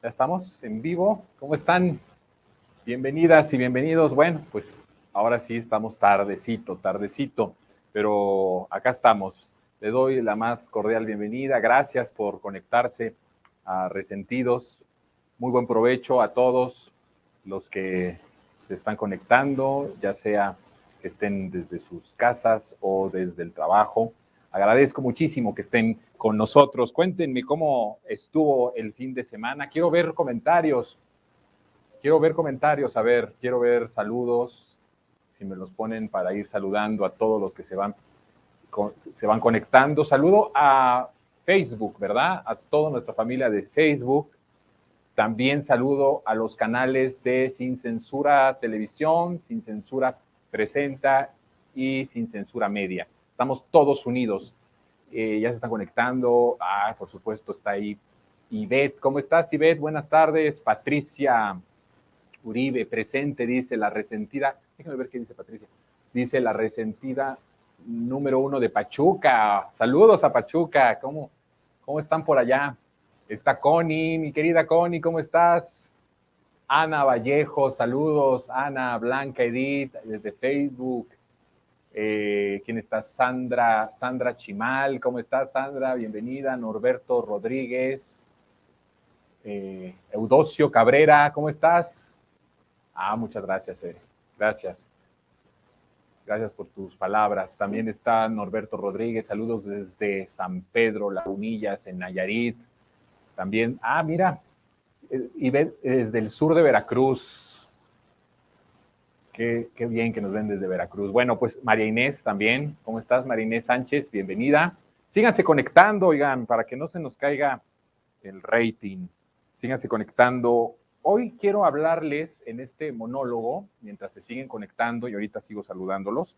Ya estamos en vivo. ¿Cómo están? Bienvenidas y bienvenidos. Bueno, pues ahora sí estamos tardecito, pero acá estamos. Le doy la más cordial bienvenida. Gracias por conectarse a Resentidos. Muy buen provecho a todos los que se están conectando, ya sea que estén desde sus casas o desde el trabajo. Agradezco muchísimo que estén con nosotros. Cuéntenme cómo estuvo el fin de semana. Quiero ver comentarios. A ver, quiero ver saludos, si me los ponen para ir saludando a todos los que se van conectando. Saludo a Facebook, ¿verdad? A toda nuestra familia de Facebook. También saludo a los canales de Sin Censura Televisión, Sin Censura Presenta y Sin Censura Media. Estamos todos unidos. Ya se están conectando. Por supuesto, está ahí Ivette. ¿Cómo estás, Ivette? Buenas tardes. Patricia Uribe, presente, dice la resentida. Déjame ver qué dice Patricia. Dice la resentida número 1 de Pachuca. Saludos a Pachuca. ¿Cómo están por allá? Está Connie, mi querida Connie, ¿cómo estás? Ana Vallejo, saludos. Ana, Blanca, Edith, desde Facebook. ¿Quién está? Sandra Chimal, ¿cómo estás, Sandra? Bienvenida. Norberto Rodríguez. Eudocio Cabrera, ¿cómo estás? Muchas gracias, Gracias. Gracias por tus palabras. También está Norberto Rodríguez. Saludos desde San Pedro Lagunillas, en Nayarit. También, mira, y desde el sur de Veracruz. Qué bien que nos ven desde Veracruz. Bueno, pues María Inés también. ¿Cómo estás, María Inés Sánchez? Bienvenida. Síganse conectando, oigan, para que no se nos caiga el rating. Síganse conectando. Hoy quiero hablarles en este monólogo, mientras se siguen conectando, y ahorita sigo saludándolos.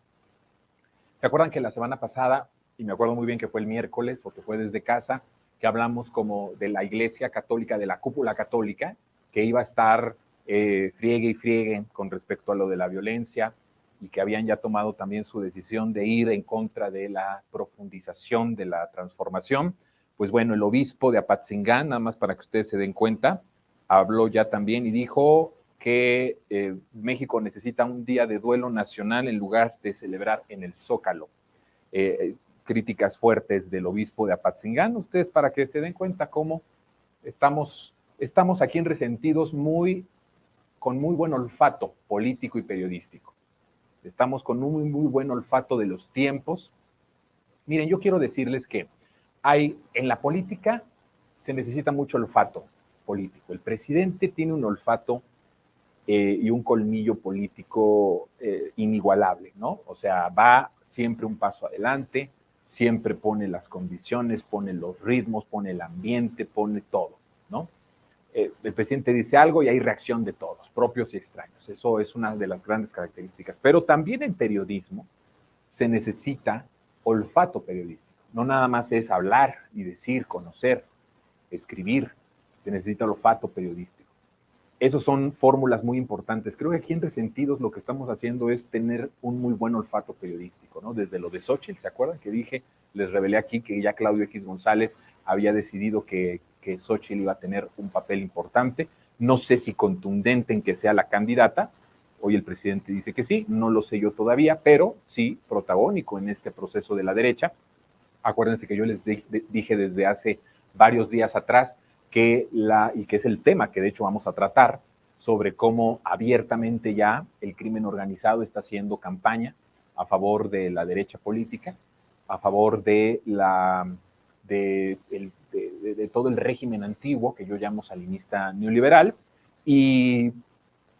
¿Se acuerdan que la semana pasada, y me acuerdo muy bien que fue el miércoles, porque fue desde casa, que hablamos como de la Iglesia Católica, de la cúpula católica, que iba a estar friegue y friegue con respecto a lo de la violencia, y que habían ya tomado también su decisión de ir en contra de la profundización de la transformación? Pues bueno, el obispo de Apatzingán, nada más para que ustedes se den cuenta, habló ya también y dijo que México necesita un día de duelo nacional en lugar de celebrar en el Zócalo. Críticas fuertes del obispo de Apatzingán. Ustedes, para que se den cuenta cómo estamos aquí en Resentidos con muy buen olfato político y periodístico. Estamos con un muy buen olfato de los tiempos. Miren, yo quiero decirles que en la política se necesita mucho olfato político. El presidente tiene un olfato y un colmillo político inigualable, ¿no? O sea, va siempre un paso adelante, siempre pone las condiciones, pone los ritmos, pone el ambiente, pone todo, ¿no? El presidente dice algo y hay reacción de todos, propios y extraños. Eso es una de las grandes características. Pero también en periodismo se necesita olfato periodístico. No nada más es hablar y decir, conocer, escribir. Se necesita olfato periodístico. Esas son fórmulas muy importantes. Creo que aquí en Resentidos lo que estamos haciendo es tener un muy buen olfato periodístico, ¿no? Desde lo de Xóchitl, ¿se acuerdan que les revelé aquí que ya Claudio X González había decidido que Xóchitl iba a tener un papel importante? No sé si contundente en que sea la candidata. Hoy el presidente dice que sí, no lo sé yo todavía, pero sí protagónico en este proceso de la derecha. Acuérdense que yo les dije desde hace varios días atrás y que es el tema que de hecho vamos a tratar, sobre cómo abiertamente ya el crimen organizado está haciendo campaña a favor de la derecha política, a favor de todo el régimen antiguo que yo llamo salinista neoliberal, y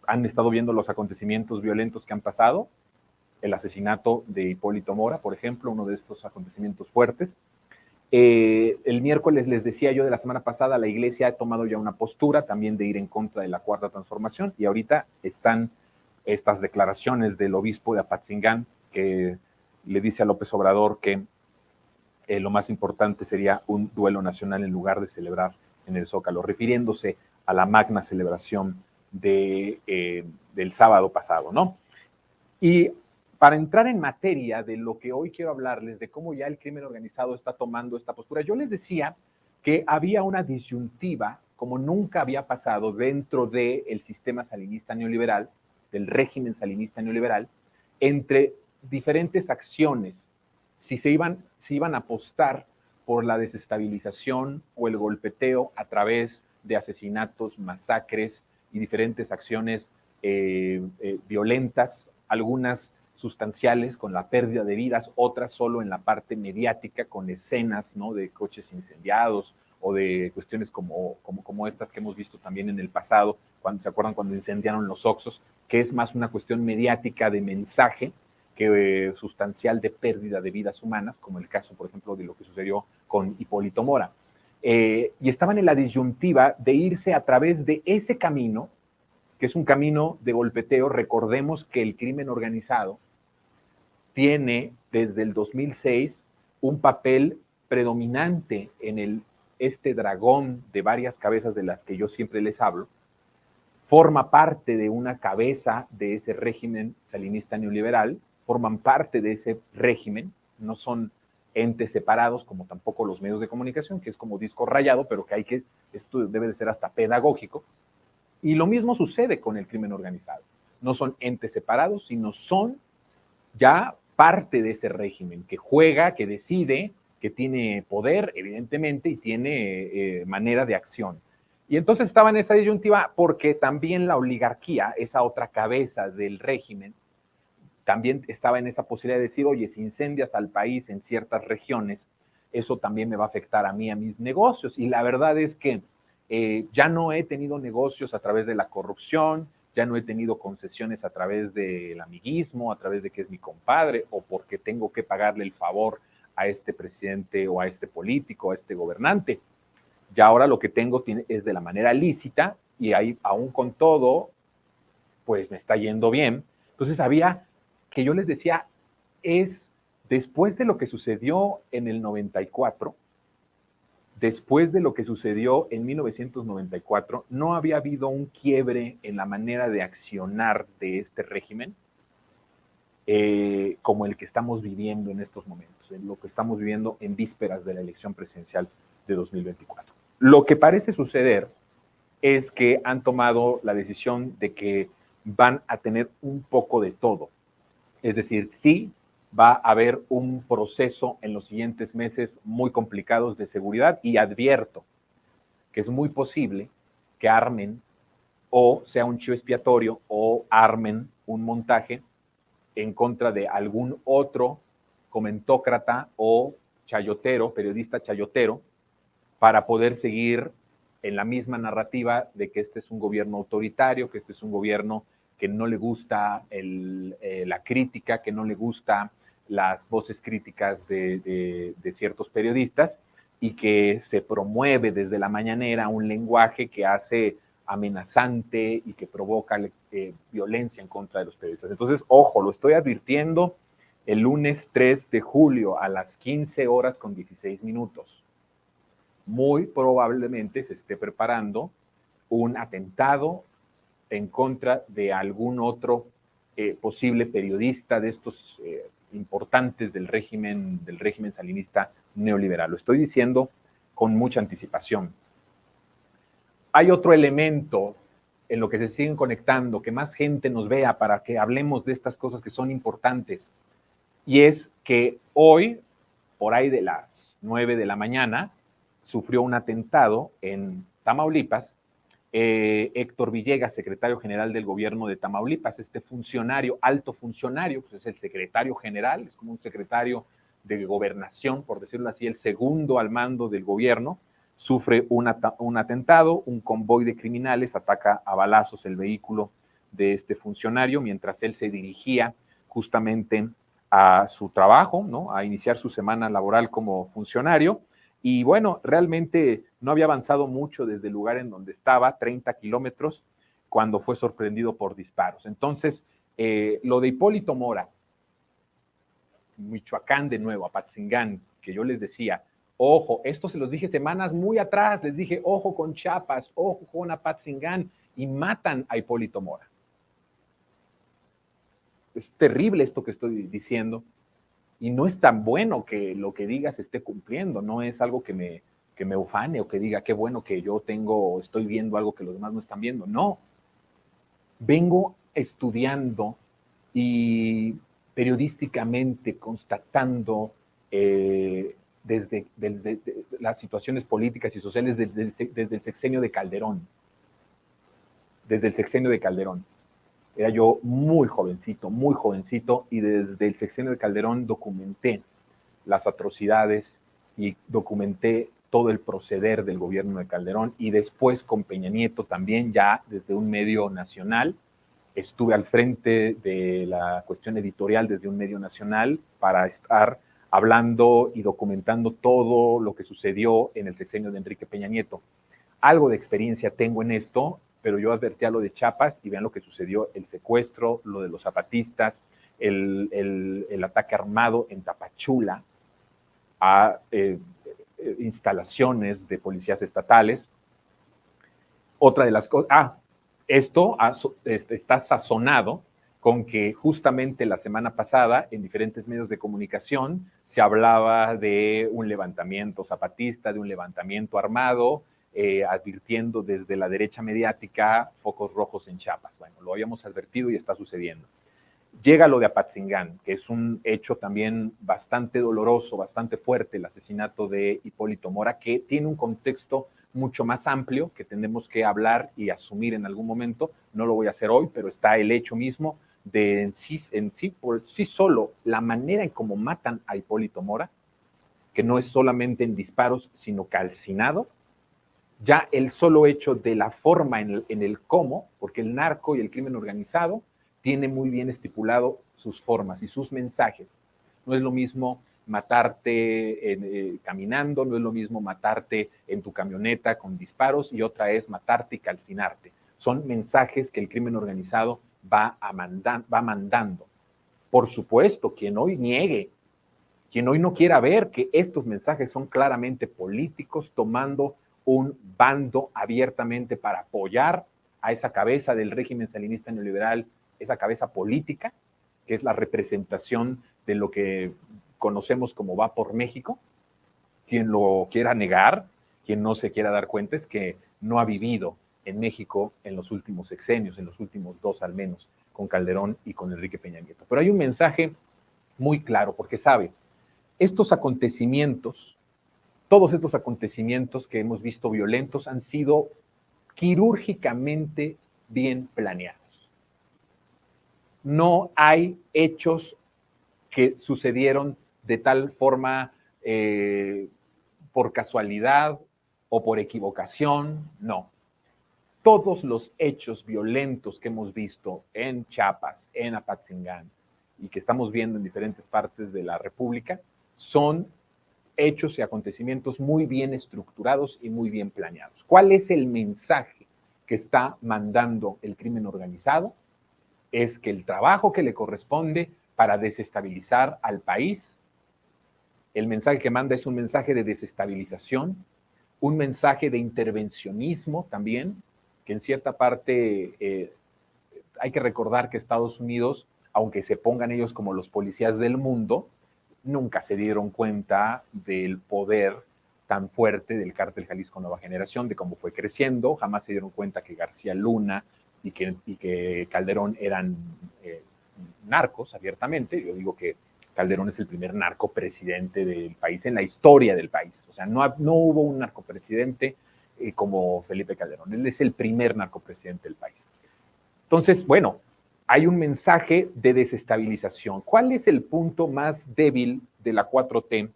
han estado viendo los acontecimientos violentos que han pasado, el asesinato de Hipólito Mora, por ejemplo, uno de estos acontecimientos fuertes. El miércoles les decía yo de la semana pasada, la Iglesia ha tomado ya una postura también de ir en contra de la Cuarta Transformación, y ahorita están estas declaraciones del obispo de Apatzingán, que le dice a López Obrador que lo más importante sería un duelo nacional en lugar de celebrar en el Zócalo, refiriéndose a la magna celebración del sábado pasado, ¿no? Y para entrar en materia de lo que hoy quiero hablarles, de cómo ya el crimen organizado está tomando esta postura, yo les decía que había una disyuntiva como nunca había pasado dentro del sistema salinista neoliberal, del régimen salinista neoliberal, entre diferentes acciones, si se iban a apostar por la desestabilización o el golpeteo a través de asesinatos, masacres y diferentes acciones violentas, algunas sustanciales con la pérdida de vidas, otras solo en la parte mediática con escenas, ¿no?, de coches incendiados o de cuestiones como estas que hemos visto también en el pasado, cuando se acuerdan cuando incendiaron los Oxxos, que es más una cuestión mediática de mensaje que sustancial de pérdida de vidas humanas, como el caso, por ejemplo, de lo que sucedió con Hipólito Mora. Y estaban en la disyuntiva de irse a través de ese camino, que es un camino de golpeteo. Recordemos que el crimen organizado tiene desde el 2006 un papel predominante en este dragón de varias cabezas de las que yo siempre les hablo. Forma parte de una cabeza de ese régimen salinista neoliberal, forman parte de ese régimen, no son entes separados como tampoco los medios de comunicación, que es como disco rayado, pero que esto debe de ser hasta pedagógico. Y lo mismo sucede con el crimen organizado. No son entes separados, sino son ya parte de ese régimen que juega, que decide, que tiene poder, evidentemente, y tiene manera de acción. Y entonces estaba en esa disyuntiva porque también la oligarquía, esa otra cabeza del régimen, también estaba en esa posibilidad de decir, oye, si incendias al país en ciertas regiones, eso también me va a afectar a mí, a mis negocios. Y la verdad es que ya no he tenido negocios a través de la corrupción, ya no he tenido concesiones a través del amiguismo, a través de que es mi compadre, o porque tengo que pagarle el favor a este presidente o a este político, a este gobernante. Ya ahora lo que tengo es de la manera lícita y ahí, aún con todo, pues me está yendo bien. Entonces había, que yo les decía, es después de lo que sucedió en el 94, después de lo que sucedió en 1994, no había habido un quiebre en la manera de accionar de este régimen como el que estamos viviendo en estos momentos, en lo que estamos viviendo en vísperas de la elección presidencial de 2024. Lo que parece suceder es que han tomado la decisión de que van a tener un poco de todo. Es decir, sí va a haber un proceso en los siguientes meses muy complicados de seguridad y advierto que es muy posible que armen o sea un chivo expiatorio o armen un montaje en contra de algún otro comentócrata o chayotero, periodista chayotero, para poder seguir en la misma narrativa de que este es un gobierno autoritario, que este es un gobierno que no le gusta la crítica, que no le gusta las voces críticas de ciertos periodistas y que se promueve desde la mañanera un lenguaje que hace amenazante y que provoca violencia en contra de los periodistas. Entonces, ojo, lo estoy advirtiendo el lunes 3 de julio a las 15 horas con 16 minutos. Muy probablemente se esté preparando un atentado en contra de algún otro posible periodista de estos importantes del régimen salinista neoliberal. Lo estoy diciendo con mucha anticipación. Hay otro elemento en lo que se siguen conectando, que más gente nos vea para que hablemos de estas cosas que son importantes, y es que hoy, por ahí de las 9 de la mañana, sufrió un atentado en Tamaulipas. Héctor Villegas, secretario general del gobierno de Tamaulipas, este funcionario, alto funcionario, pues es el secretario general, es como un secretario de gobernación, por decirlo así, el segundo al mando del gobierno, sufre un atentado, un convoy de criminales ataca a balazos el vehículo de este funcionario mientras él se dirigía justamente a su trabajo, ¿no?, a iniciar su semana laboral como funcionario. Y bueno, realmente no había avanzado mucho desde el lugar en donde estaba, 30 kilómetros, cuando fue sorprendido por disparos. Entonces, lo de Hipólito Mora, Michoacán de nuevo, Apatzingán, que yo les decía, ojo, esto se los dije semanas muy atrás, les dije, ojo con Chiapas, ojo con Apatzingán, y matan a Hipólito Mora. Es terrible esto que estoy diciendo, y no es tan bueno que lo que digas esté cumpliendo, no es algo que que me ufane o que diga qué bueno que yo estoy viendo algo que los demás no están viendo. No, vengo estudiando y periodísticamente constatando desde las situaciones políticas y sociales desde el sexenio de Calderón. Desde el sexenio de Calderón. Era yo muy jovencito, y desde el sexenio de Calderón documenté las atrocidades y documenté todo el proceder del gobierno de Calderón, y después con Peña Nieto también, ya desde un medio nacional. Estuve al frente de la cuestión editorial desde un medio nacional para estar hablando y documentando todo lo que sucedió en el sexenio de Enrique Peña Nieto. Algo de experiencia tengo en esto, pero yo advertí a lo de Chiapas y vean lo que sucedió: el secuestro, lo de los zapatistas, el ataque armado en Tapachula a instalaciones de policías estatales. Otra de las cosas, esto está sazonado con que justamente la semana pasada en diferentes medios de comunicación se hablaba de un levantamiento zapatista, de un levantamiento armado, advirtiendo desde la derecha mediática focos rojos en Chiapas. Bueno, lo habíamos advertido y está sucediendo. Llega lo de Apatzingán, que es un hecho también bastante doloroso, bastante fuerte, el asesinato de Hipólito Mora, que tiene un contexto mucho más amplio que tenemos que hablar y asumir en algún momento. No lo voy a hacer hoy, pero está el hecho mismo de en sí por sí solo, la manera en cómo matan a Hipólito Mora, que no es solamente en disparos, sino calcinado. Ya el solo hecho de la forma en el cómo, porque el narco y el crimen organizado tiene muy bien estipulado sus formas y sus mensajes. No es lo mismo matarte caminando, no es lo mismo matarte en tu camioneta con disparos, y otra es matarte y calcinarte. Son mensajes que el crimen organizado va mandando. Por supuesto, quien hoy niegue, quien hoy no quiera ver que estos mensajes son claramente políticos, tomando un bando abiertamente para apoyar a esa cabeza del régimen salinista neoliberal, esa cabeza política, que es la representación de lo que conocemos como Va por México. Quien lo quiera negar, quien no se quiera dar cuenta, es que no ha vivido en México en los últimos sexenios, en los últimos 2 al menos, con Calderón y con Enrique Peña Nieto. Pero hay un mensaje muy claro, porque sabe, estos acontecimientos, todos estos acontecimientos que hemos visto violentos, han sido quirúrgicamente bien planeados. No hay hechos que sucedieron de tal forma por casualidad o por equivocación, no. Todos los hechos violentos que hemos visto en Chiapas, en Apatzingán, y que estamos viendo en diferentes partes de la República, son hechos y acontecimientos muy bien estructurados y muy bien planeados. ¿Cuál es el mensaje que está mandando el crimen organizado? Es que el trabajo que le corresponde para desestabilizar al país, el mensaje que manda es un mensaje de desestabilización, un mensaje de intervencionismo también, que en cierta parte hay que recordar que Estados Unidos, aunque se pongan ellos como los policías del mundo, nunca se dieron cuenta del poder tan fuerte del cártel Jalisco Nueva Generación, de cómo fue creciendo. Jamás se dieron cuenta que García Luna y que Calderón eran narcos abiertamente. Yo digo que Calderón es el primer narcopresidente del país, en la historia del país. O sea, no hubo un narcopresidente como Felipe Calderón. Él es el primer narcopresidente del país. Entonces, bueno, hay un mensaje de desestabilización. ¿Cuál es el punto más débil de la 4T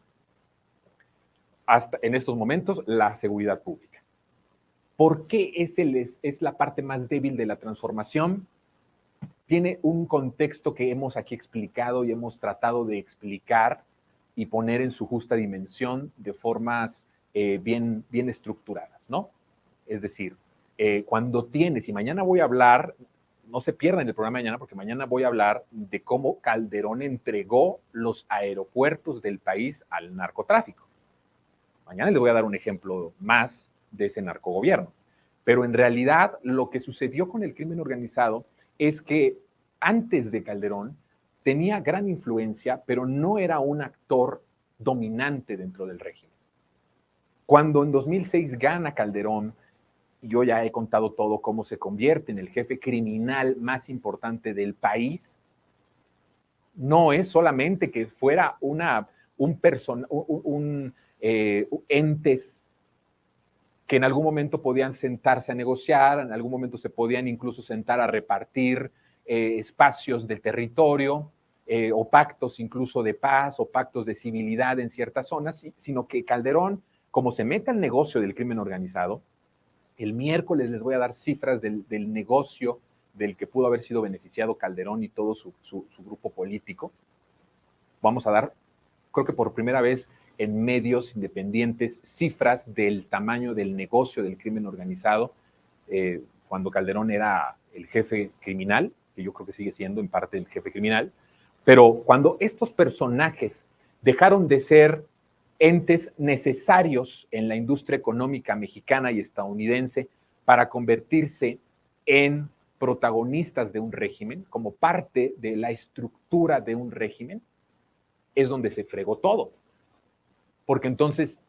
hasta en estos momentos? La seguridad pública. ¿Por qué es la parte más débil de la transformación? Tiene un contexto que hemos aquí explicado y hemos tratado de explicar y poner en su justa dimensión de formas bien estructuradas, ¿no? Es decir, cuando tienes, y mañana voy a hablar, no se pierdan el programa de mañana, porque mañana voy a hablar de cómo Calderón entregó los aeropuertos del país al narcotráfico. Mañana les voy a dar un ejemplo más de ese narcogobierno. Pero en realidad lo que sucedió con el crimen organizado es que antes de Calderón tenía gran influencia, pero no era un actor dominante dentro del régimen. Cuando en 2006 gana Calderón, yo ya he contado todo cómo se convierte en el jefe criminal más importante del país. No es solamente que fuera entes que en algún momento podían sentarse a negociar, en algún momento se podían incluso sentar a repartir espacios de territorio, o pactos incluso de paz o pactos de civilidad en ciertas zonas, sino que Calderón, como se mete al negocio del crimen organizado, el miércoles les voy a dar cifras del negocio del que pudo haber sido beneficiado Calderón y todo su grupo político. Vamos a dar, creo que por primera vez en medios independientes, cifras del tamaño del negocio del crimen organizado, cuando Calderón era el jefe criminal, que yo creo que sigue siendo en parte el jefe criminal, pero cuando estos personajes dejaron de ser entes necesarios en la industria económica mexicana y estadounidense para convertirse en protagonistas de un régimen, como parte de la estructura de un régimen, es donde se fregó todo. Porque entonces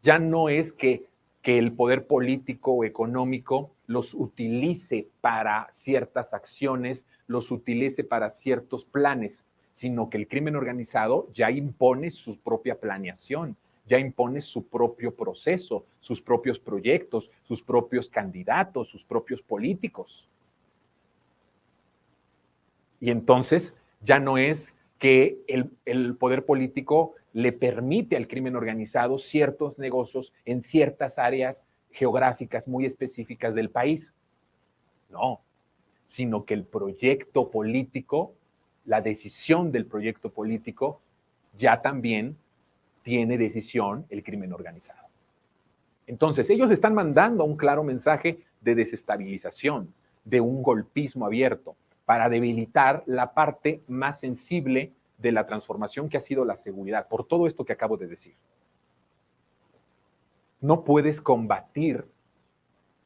ya no es que el poder político o económico los utilice para ciertas acciones, los utilice para ciertos planes, sino que el crimen organizado ya impone su propia planeación, ya impone su propio proceso, sus propios proyectos, sus propios candidatos, sus propios políticos. Y entonces ya no es que el poder político le permite al crimen organizado ciertos negocios en ciertas áreas geográficas muy específicas del país. No, sino que el proyecto político, la decisión del proyecto político, ya también tiene decisión el crimen organizado. Entonces, ellos están mandando un claro mensaje de desestabilización, de un golpismo abierto, para debilitar la parte más sensible de la transformación que ha sido la seguridad, por todo esto que acabo de decir. No puedes combatir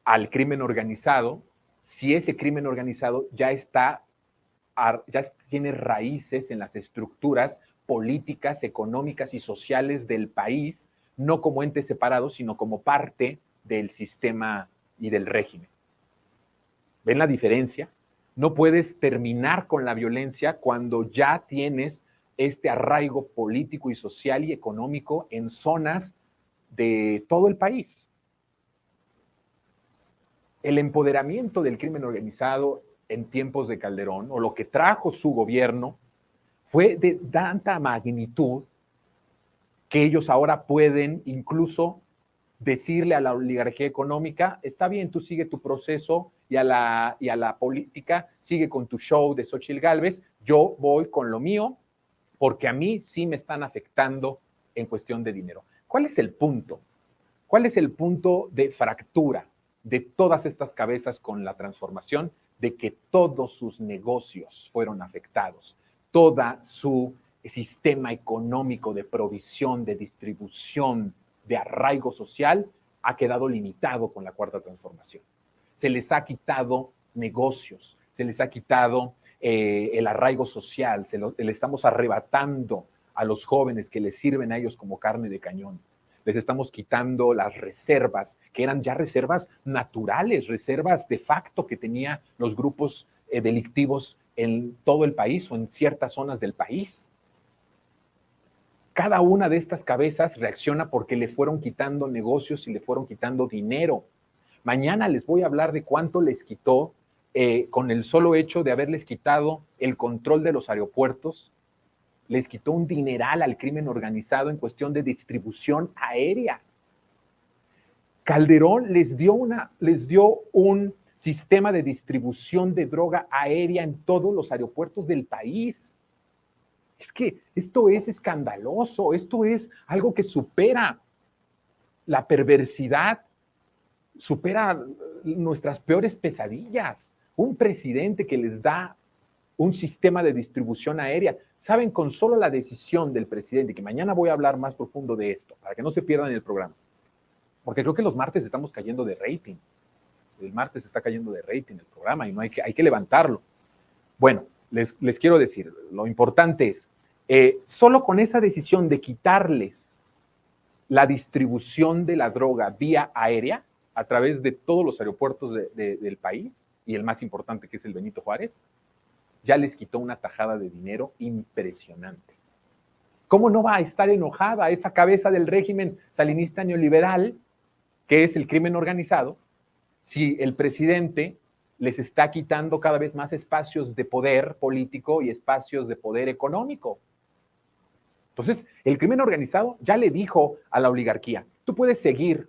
al crimen organizado si ese crimen organizado ya tiene raíces en las estructuras políticas, económicas y sociales del país, no como entes separados, sino como parte del sistema y del régimen. ¿Ven la diferencia? No puedes terminar con la violencia cuando ya tienes este arraigo político y social y económico en zonas de todo el país. El empoderamiento del crimen organizado en tiempos de Calderón, o lo que trajo su gobierno, fue de tanta magnitud que ellos ahora pueden incluso decirle a la oligarquía económica: está bien, tú sigue tu proceso, y a la política, sigue con tu show de Xóchitl Gálvez, yo voy con lo mío, porque a mí sí me están afectando en cuestión de dinero. ¿Cuál es el punto? ¿Cuál es el punto de fractura de todas estas cabezas con la transformación? De que todos sus negocios fueron afectados, todo su sistema económico de provisión, de distribución, de arraigo social, ha quedado limitado con la Cuarta Transformación. Se les ha quitado negocios, se les ha quitado el arraigo social, le estamos arrebatando a los jóvenes que les sirven a ellos como carne de cañón. Les estamos quitando las reservas, que eran ya reservas naturales, reservas de facto que tenían los grupos delictivos en todo el país o en ciertas zonas del país. Cada una de estas cabezas reacciona porque le fueron quitando negocios y le fueron quitando dinero. Mañana les voy a hablar de cuánto les quitó con el solo hecho de haberles quitado el control de los aeropuertos. Les quitó un dineral al crimen organizado en cuestión de distribución aérea. Calderón les dio un sistema de distribución de droga aérea en todos los aeropuertos del país. Es que esto es escandaloso, esto es algo que supera la perversidad, supera nuestras peores pesadillas. Un presidente que les da un sistema de distribución aérea. Saben, con solo la decisión del presidente, que mañana voy a hablar más profundo de esto, para que no se pierdan el programa, porque creo que los martes estamos cayendo de rating. El martes está cayendo de rating el programa y no hay que levantarlo. Bueno, les quiero decir, lo importante es, solo con esa decisión de quitarles la distribución de la droga vía aérea a través de todos los aeropuertos del país, y el más importante, que es el Benito Juárez, ya les quitó una tajada de dinero impresionante. ¿Cómo no va a estar enojada esa cabeza del régimen salinista neoliberal, que es el crimen organizado, si el presidente les está quitando cada vez más espacios de poder político y espacios de poder económico? Entonces, el crimen organizado ya le dijo a la oligarquía: tú puedes seguir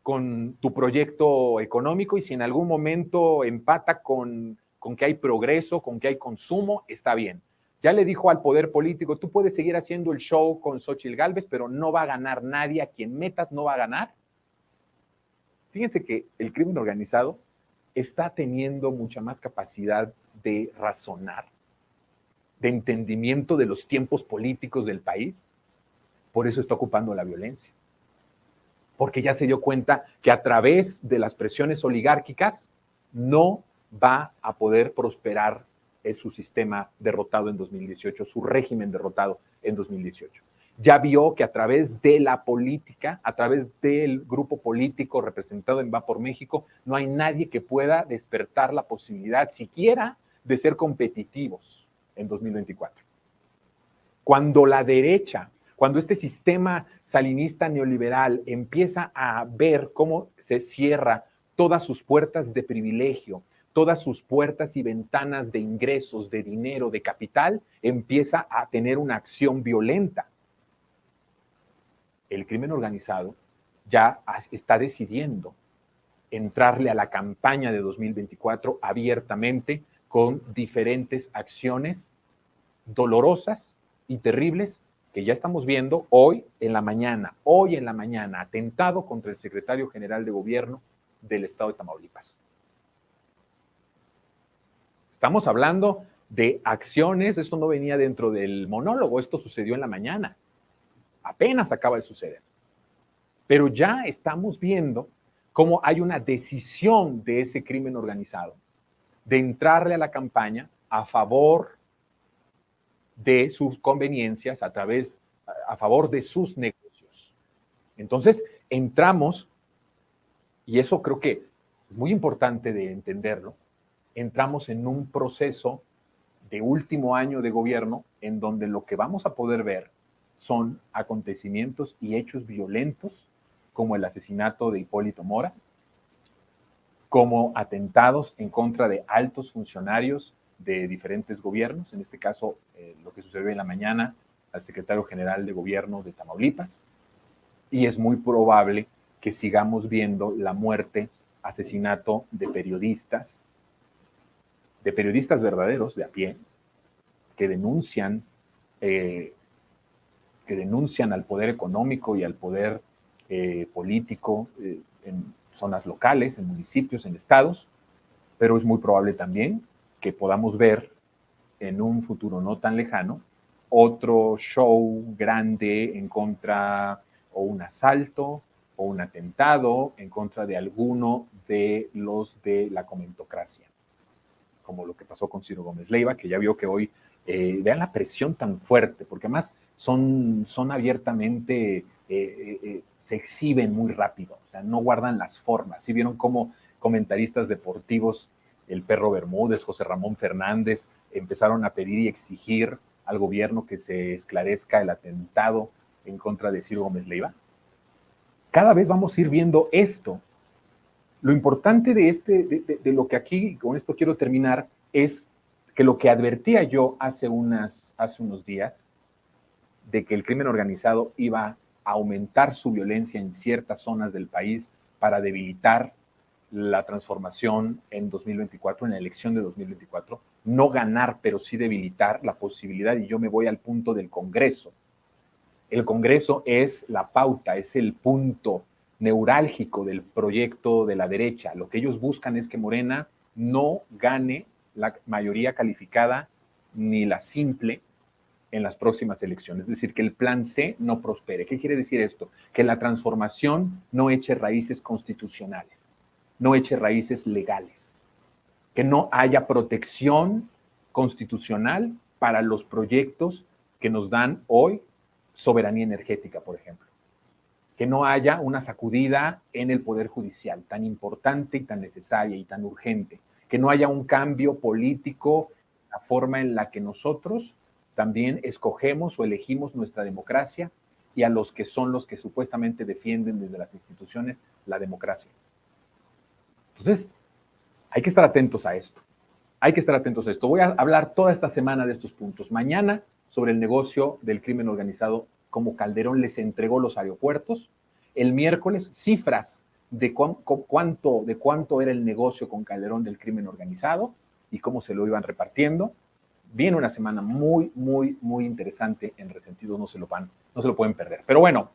con tu proyecto económico, y si en algún momento empata con que hay progreso, con que hay consumo, está bien. Ya le dijo al poder político: tú puedes seguir haciendo el show con Xóchitl Gálvez, pero no va a ganar nadie, a quien metas no va a ganar. Fíjense que el crimen organizado está teniendo mucha más capacidad de razonar, de entendimiento de los tiempos políticos del país. Por eso está ocupando la violencia. Porque ya se dio cuenta que a través de las presiones oligárquicas no va a poder prosperar su sistema derrotado en 2018, su régimen derrotado en 2018. Ya vio que a través de la política, a través del grupo político representado en Va por México, no hay nadie que pueda despertar la posibilidad siquiera de ser competitivos en 2024. Cuando la derecha, cuando este sistema salinista neoliberal empieza a ver cómo se cierra todas sus puertas de privilegio, todas sus puertas y ventanas de ingresos, de dinero, de capital, empieza a tener una acción violenta. El crimen organizado ya está decidiendo entrarle a la campaña de 2024 abiertamente, con diferentes acciones dolorosas y terribles que ya estamos viendo hoy en la mañana, atentado contra el secretario general de gobierno del estado de Tamaulipas. Estamos hablando de acciones, esto no venía dentro del monólogo, esto sucedió en la mañana, apenas acaba de suceder. Pero ya estamos viendo cómo hay una decisión de ese crimen organizado de entrarle a la campaña a favor de sus conveniencias, a favor de sus negocios. Entonces, entramos, y eso creo que es muy importante de entenderlo, entramos en un proceso de último año de gobierno en donde lo que vamos a poder ver son acontecimientos y hechos violentos como el asesinato de Hipólito Mora, como atentados en contra de altos funcionarios de diferentes gobiernos, en este caso lo que sucedió en la mañana al secretario general de gobierno de Tamaulipas, y es muy probable que sigamos viendo la muerte, asesinato de periodistas verdaderos, de a pie, que denuncian al poder económico y al poder político en zonas locales, en municipios, en estados, pero es muy probable también que podamos ver en un futuro no tan lejano otro show grande en contra, o un asalto o un atentado en contra de alguno de los de la comentocracia, como lo que pasó con Ciro Gómez Leiva, que ya vio que hoy, vean la presión tan fuerte, porque además son abiertamente, se exhiben muy rápido, o sea, no guardan las formas. ¿Sí vieron cómo comentaristas deportivos, el Perro Bermúdez, José Ramón Fernández, empezaron a pedir y exigir al gobierno que se esclarezca el atentado en contra de Ciro Gómez Leiva? Cada vez vamos a ir viendo esto. Lo importante de lo que aquí, con esto quiero terminar, es que lo que advertía yo hace unos días, de que el crimen organizado iba a aumentar su violencia en ciertas zonas del país para debilitar la transformación en 2024, en la elección de 2024, no ganar, pero sí debilitar la posibilidad, y yo me voy al punto del Congreso. El Congreso es la pauta, es el punto neurálgico del proyecto de la derecha. Lo que ellos buscan es que Morena no gane la mayoría calificada ni la simple en las próximas elecciones, es decir, que el plan C no prospere. ¿Qué quiere decir esto? Que la transformación no eche raíces constitucionales, no eche raíces legales, que no haya protección constitucional para los proyectos que nos dan hoy soberanía energética, por ejemplo. que no haya una sacudida en el Poder Judicial, tan importante y tan necesaria y tan urgente, que no haya un cambio político, la forma en la que nosotros también escogemos o elegimos nuestra democracia y a los que son los que supuestamente defienden desde las instituciones la democracia. Entonces, hay que estar atentos a esto. Hay que estar atentos a esto. Voy a hablar toda esta semana de estos puntos. Mañana sobre el negocio del crimen organizado, como Calderón les entregó los aeropuertos. El miércoles, cifras de cuánto era el negocio con Calderón del crimen organizado y cómo se lo iban repartiendo. Viene una semana muy, muy, muy interesante en Resentido, no se lo pueden perder. Pero bueno,